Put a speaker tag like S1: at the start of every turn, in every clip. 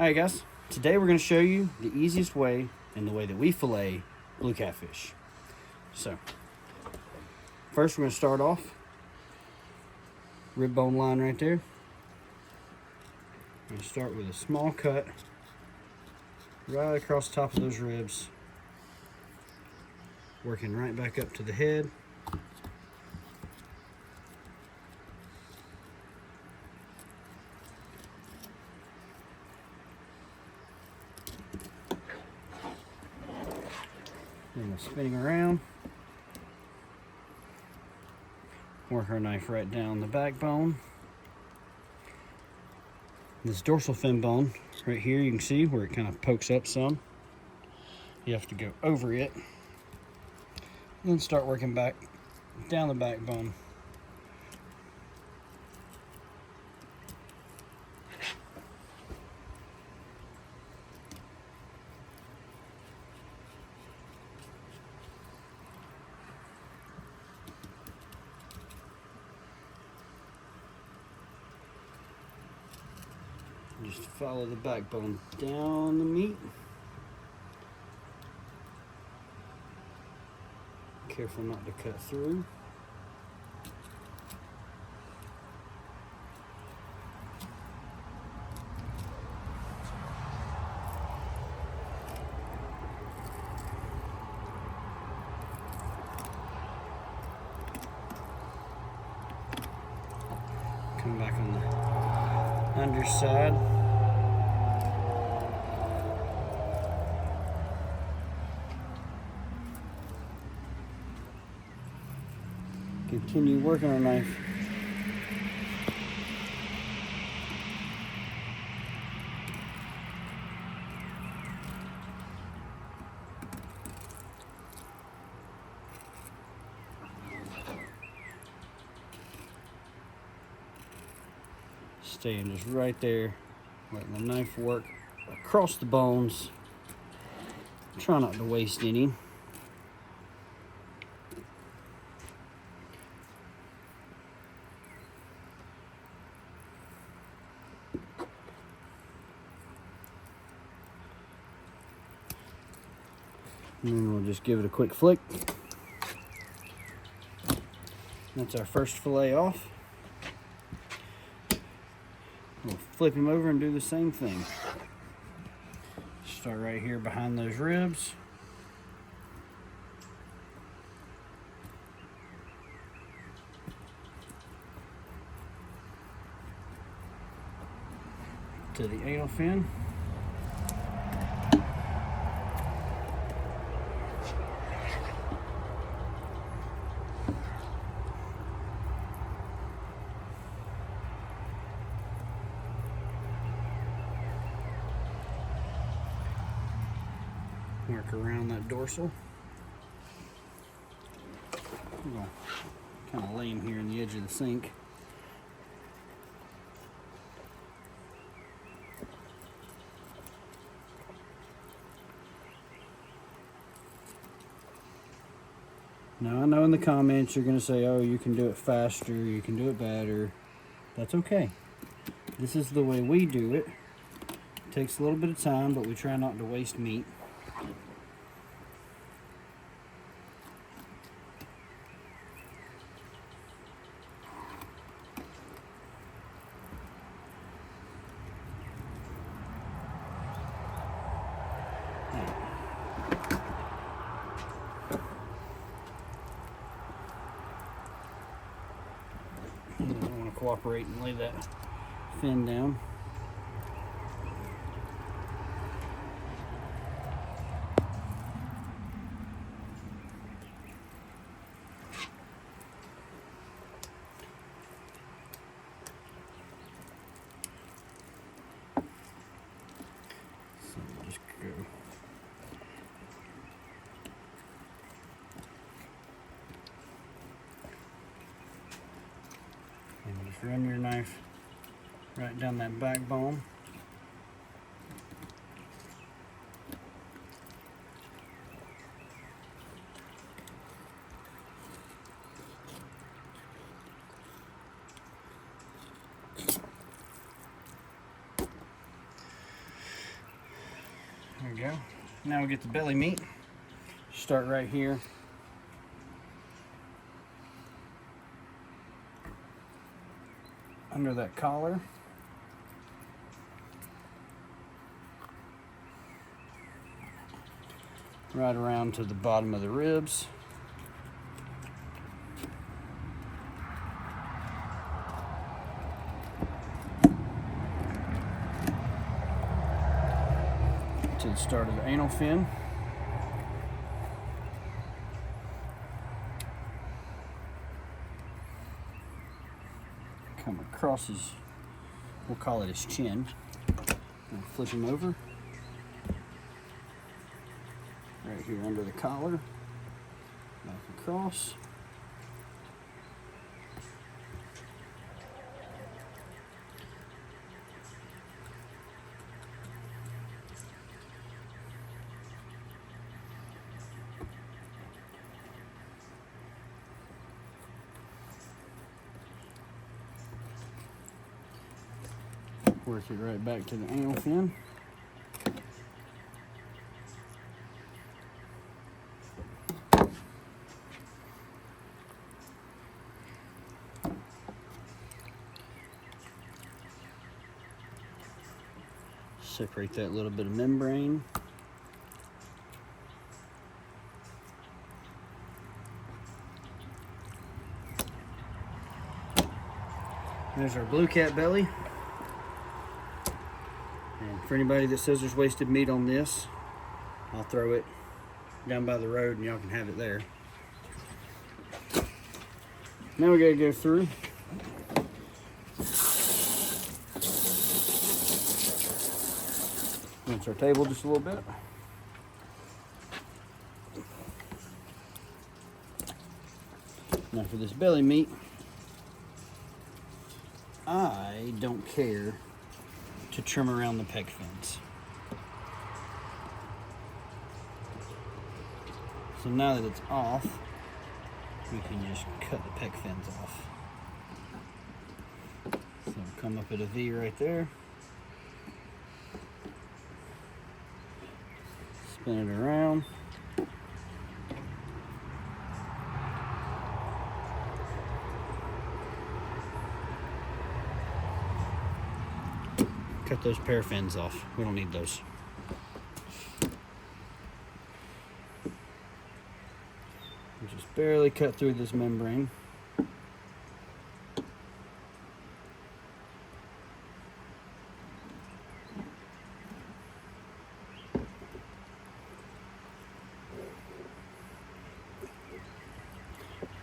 S1: Alright guys, today we're going to show you the easiest way and the way that we fillet blue catfish. So, first we're going to start off, rib bone line right there. We're going to start with a small cut right across the top of those ribs, working right back up to the head. Then we're spinning around. Work our knife right down the backbone. This dorsal fin bone right here, you can see where it kind of pokes up some. You have to go over it. And then start working back down the backbone. Just follow the backbone down the meat. Careful not to cut through. Come back on the underside. Continue working our knife. Staying just right there, letting the knife work across the bones. Try not to waste any. And then we'll just give it a quick flick. That's our first fillet off. We'll flip him over and do the same thing. Start right here behind those ribs. To the anal fin. Work around that dorsal. I'm going to kind of lay him here in the edge of the sink. Now I know in the comments you're going to say, oh, you can do it faster, you can do it better. That's okay. This is the way we do it. It takes a little bit of time, but we try not to waste meat. I want to cooperate and lay that fin down. So we'll just go. And just run your knife right down that backbone. There we go. Now we get the belly meat. Start right here. Under that collar. Right around to the bottom of the ribs. To the start of the anal fin. Come across his, we'll call it his chin. And flip him over. Right here under the collar. Back across. Work it right back to the anal fin. Separate that little bit of membrane. There's our blue cat belly. And for anybody that says there's wasted meat on this, I'll throw it down by the road and y'all can have it there. Now we gotta go through. Rinse our table just a little bit. Now for this belly meat, I don't care to trim around the pec fins. So now that it's off, we can just cut the pec fins off. So come up at a V right there. Spin it around. Cut those pair fins off. We don't need those. Just barely cut through this membrane.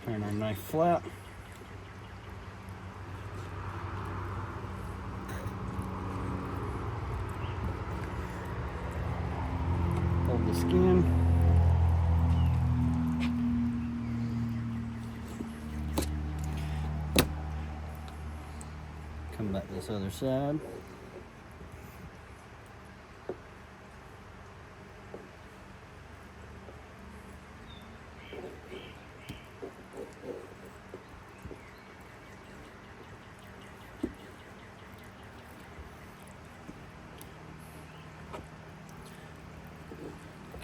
S1: Turn our knife flat. Hold the skin. Come back this other side.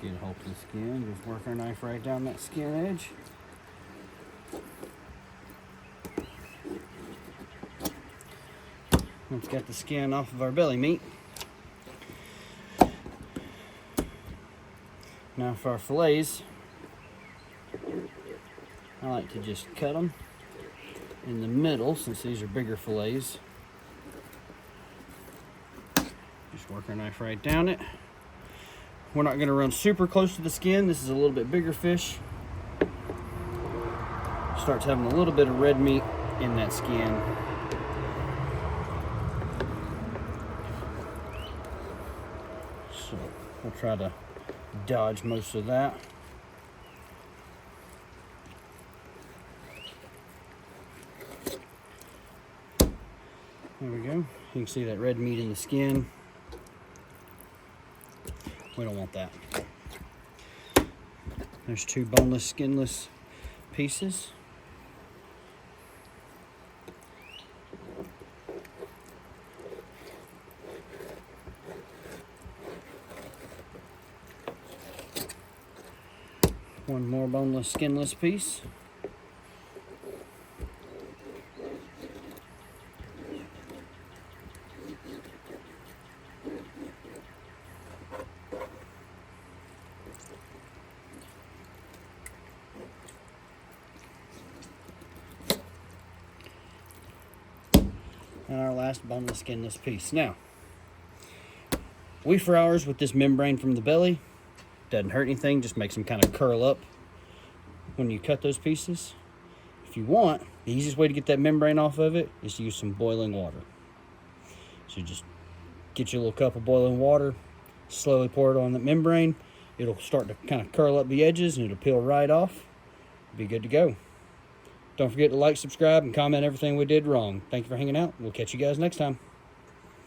S1: Get a hold of the skin, just work our knife right down that skin edge. Once got the skin off of our belly meat. Now for our fillets, I like to just cut them in the middle since these are bigger fillets. Just work our knife right down it. We're not going to run super close to the skin. This is a little bit bigger fish. Starts having a little bit of red meat in that skin. So we'll try to dodge most of that. There we go. You can see that red meat in the skin. We don't want that. There's two boneless, skinless pieces. One more boneless, skinless piece. And our last boneless, skinless piece. Now, we fry ours with this membrane from the belly. Doesn't hurt anything, just makes them kind of curl up when you cut those pieces. If you want, the easiest way to get that membrane off of it is to use some boiling water. So you just get your little cup of boiling water, slowly pour it on the membrane. It'll start to kind of curl up the edges and it'll peel right off. Be good to go. Don't forget to like, subscribe, and comment everything we did wrong. Thank you for hanging out. We'll catch you guys next time.